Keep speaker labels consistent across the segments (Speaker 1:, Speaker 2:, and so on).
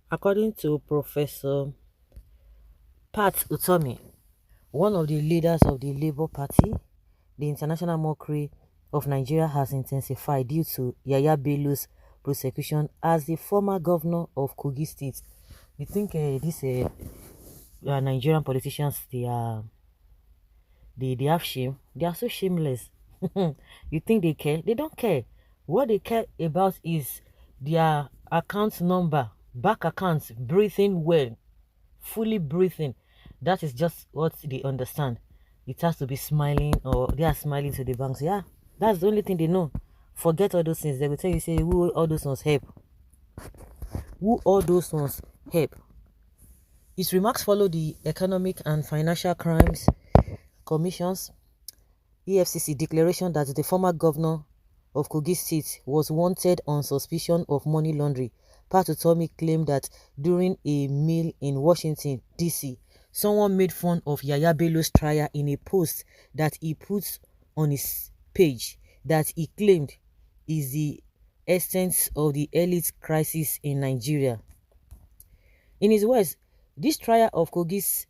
Speaker 1: According to Professor Pat Utomi, one of the leaders of the Labour Party, the international mockery of Nigeria has intensified due to Yaya Bello's prosecution as the former governor of Kogi State. You think these Nigerian politicians, they have shame? They are so shameless. You think they care? They don't care. What they care about is their account number, bank accounts, breathing well, fully breathing. That is just what they understand. It has to be smiling, or they are smiling to the banks. Yeah, that's the only thing they know. Forget all those things. They will tell you, say, who all those ones help? Who all those ones help? His remarks follow the Economic and Financial Crimes Commission's EFCC declaration that the former governor of Kogi State was wanted on suspicion of money laundering. Pat Utomi claimed that during a meal in Washington, D.C., someone made fun of Yaya Bello's trial in a post that he put on his page that he claimed is the essence of the elite crisis in Nigeria. In his words, this trial of Kogi's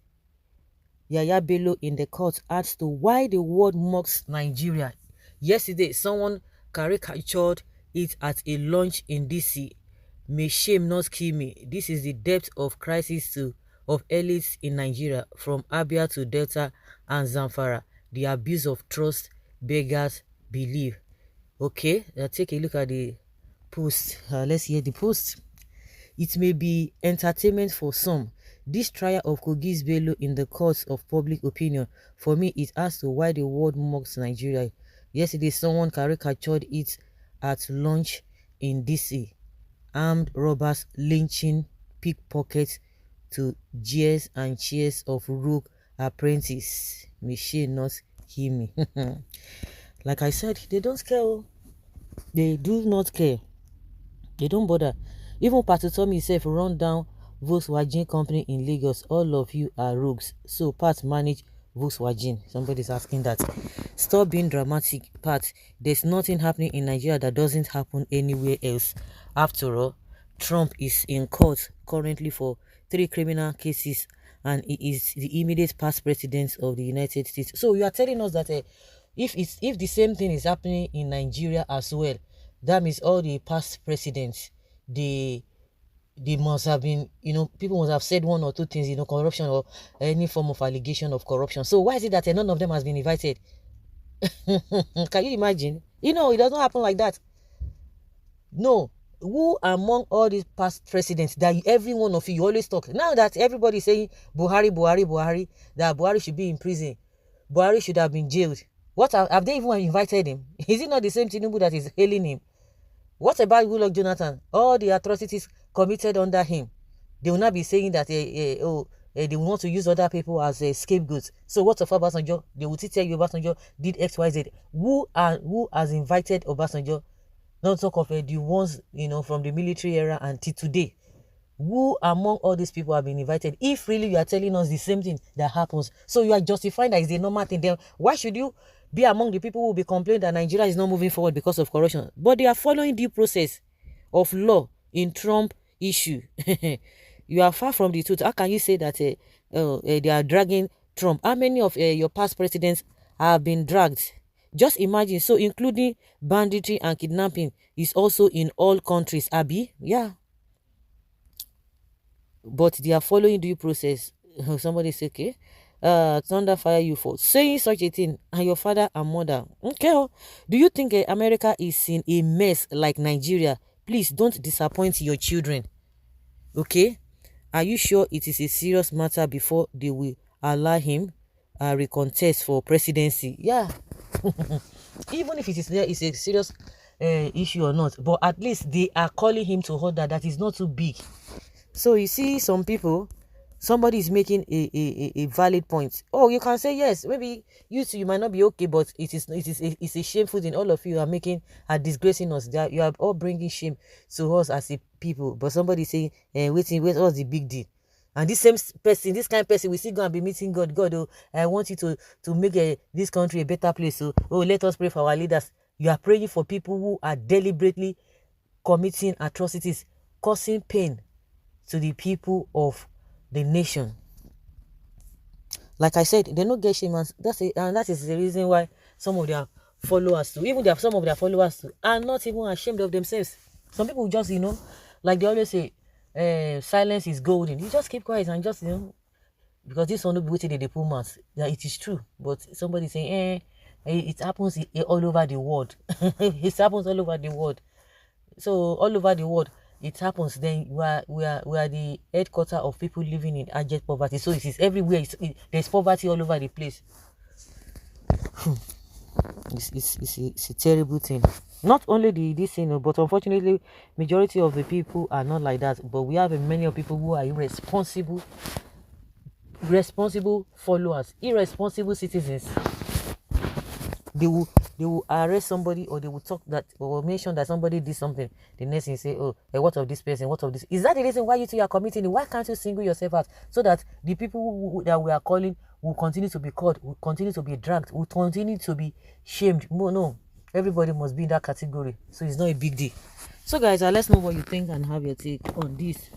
Speaker 1: Yaya Bello in the court adds to why the world mocks Nigeria. Yesterday, someone caricatured it at a lunch in DC. May shame not kill me. This is the depth of crisis of elites in Nigeria, from Abia to Delta and Zamfara. The abuse of trust beggars belief. Okay, take a look at the post. Let's hear the post. It may be entertainment for some. This trial of Kogi's Bello in the courts of public opinion, for me, it as to why the world mocks Nigeria. Yesterday, someone caricatured it at lunch in DC. Armed robbers lynching pickpockets to jeers and cheers of rogue apprentice. May she not hear me. Like I said, they don't care. They do not care. They don't bother. Even Pastor Tommy himself run down Volkswagen company in Lagos. All of you are rogues. So Pat manage Volkswagen. Somebody's asking that. Stop being dramatic, Pat. There's nothing happening in Nigeria that doesn't happen anywhere else. After all, Trump is in court currently for 3 criminal cases, and he is the immediate past president of the United States. So you are telling us that if the same thing is happening in Nigeria as well, that means all the past presidents, they must have been, people must have said one or two things, corruption or any form of allegation of corruption. So why is it that none of them has been invited? Can you imagine? It does not happen like that. No. Who among all these past presidents that every one of you always talk, now that everybody is saying Buhari, that Buhari should be in prison, Buhari should have been jailed, what have they even invited him? Is it not the same Tinubu that is hailing him? What about Goodluck Jonathan? All the atrocities committed under him, they will not be saying that they want to use other people as scapegoats. So what of Obasanjo? They will tell you Obasanjo did X, Y, Z. Who has invited Obasanjo? Not talk of the ones from the military era until today. Who among all these people have been invited? If really you are telling us the same thing that happens, so you are justifying that it's a normal thing, then why should you be among the people who will be complaining that Nigeria is not moving forward because of corruption? But they are following due process of law in Trump issue. You are far from the truth. How can you say that they are dragging Trump? How many of your past presidents have been dragged? Just imagine. So including banditry and kidnapping is also in all countries, Abi. Yeah. But they are following due process. Somebody say, okay, thunder fire you for saying such a thing, and your father and mother. Okay, do you think America is in a mess like Nigeria? Please don't disappoint your children. Okay, are you sure it is a serious matter before they will allow him recontest for presidency? Yeah. Even if it's a serious issue or not, but at least they are calling him to order that is not too big. So you see, some people, somebody is making a valid point. Oh, you can say yes, maybe you might not be okay, but it's a shameful thing. All of you are disgracing us. That you are all bringing shame to us as a people. But somebody is saying, what's the big deal? And this same person, this kind of person, we still gonna be meeting God. God, I want you to make this country a better place. So, let us pray for our leaders. You are praying for people who are deliberately committing atrocities, causing pain to the people of the nation. Like I said, they don't get shame, and that is the reason why some of their followers too, even some of their followers too, are not even ashamed of themselves. Some people just, like they always say, silence is golden. You just keep quiet and just, because this one will be waiting they pull mouth. Yeah, it is true. But somebody saying, it happens all over the world. It happens all over the world. So all over the world, it happens. Then we are the headquarters of people living in abject poverty. So it is everywhere. There's poverty all over the place. It's a terrible thing. Not only this thing, but unfortunately, majority of the people are not like that. But we have many of people who are irresponsible followers, irresponsible citizens. They will arrest somebody, or they will talk that, or mention that somebody did something. The next thing say, oh, what of this person? What of this? Is that the reason why you two are committing it? Why can't you single yourself out, so that the people that we are calling will continue to be caught, will continue to be dragged, will continue to be shamed? No, everybody must be in that category. So it's not a big deal. So guys, let's know what you think and have your take on this.